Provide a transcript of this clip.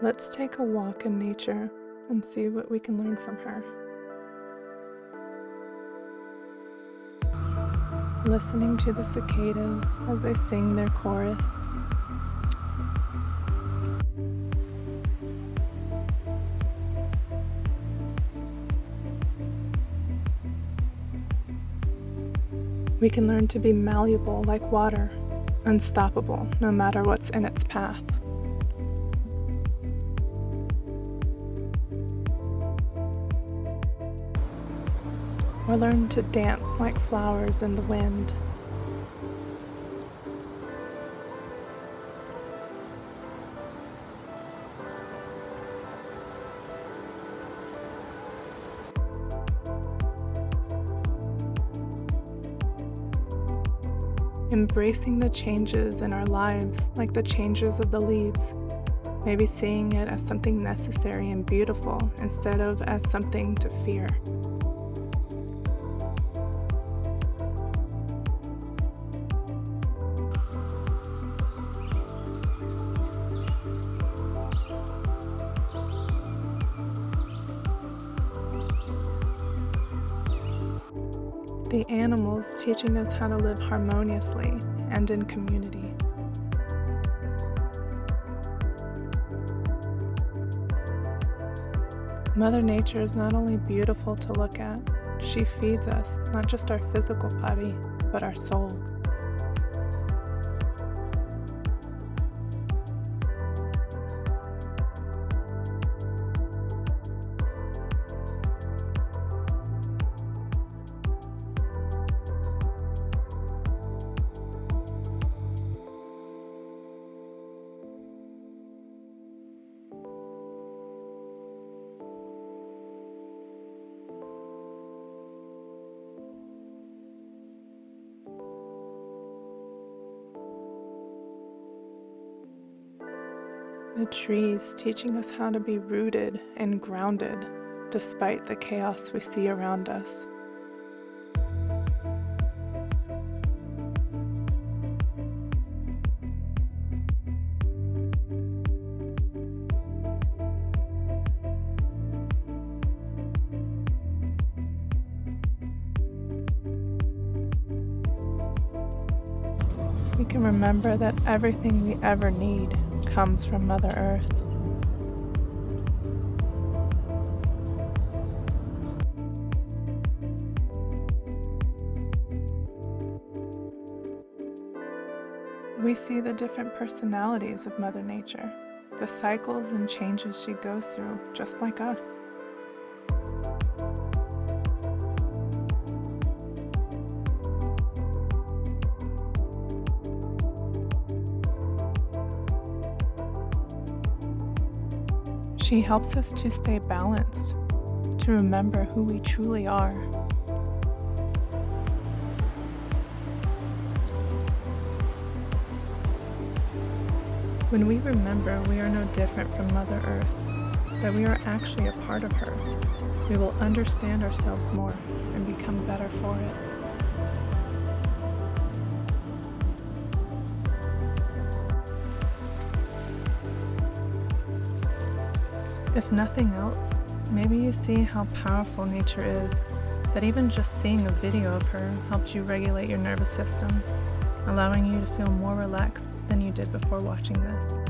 Let's take a walk in nature and see what we can learn from her. Listening to the cicadas as they sing their chorus. We can learn to be malleable like water, unstoppable no matter what's in its path. Or learn to dance like flowers in the wind. Embracing the changes in our lives like the changes of the leaves, maybe seeing it as something necessary and beautiful instead of as something to fear. The animals teaching us how to live harmoniously and in community. Mother Nature is not only beautiful to look at, she feeds us, not just our physical body, but our soul. The trees teaching us how to be rooted and grounded despite the chaos we see around us. We can remember that everything we ever need comes from Mother Earth. We see the different personalities of Mother Nature, the cycles and changes she goes through, just like us. She helps us to stay balanced, to remember who we truly are. When we remember we are no different from Mother Earth, that we are actually a part of her, we will understand ourselves more and become better for it. If nothing else, maybe you see how powerful nature is, that even just seeing a video of her helps you regulate your nervous system, allowing you to feel more relaxed than you did before watching this.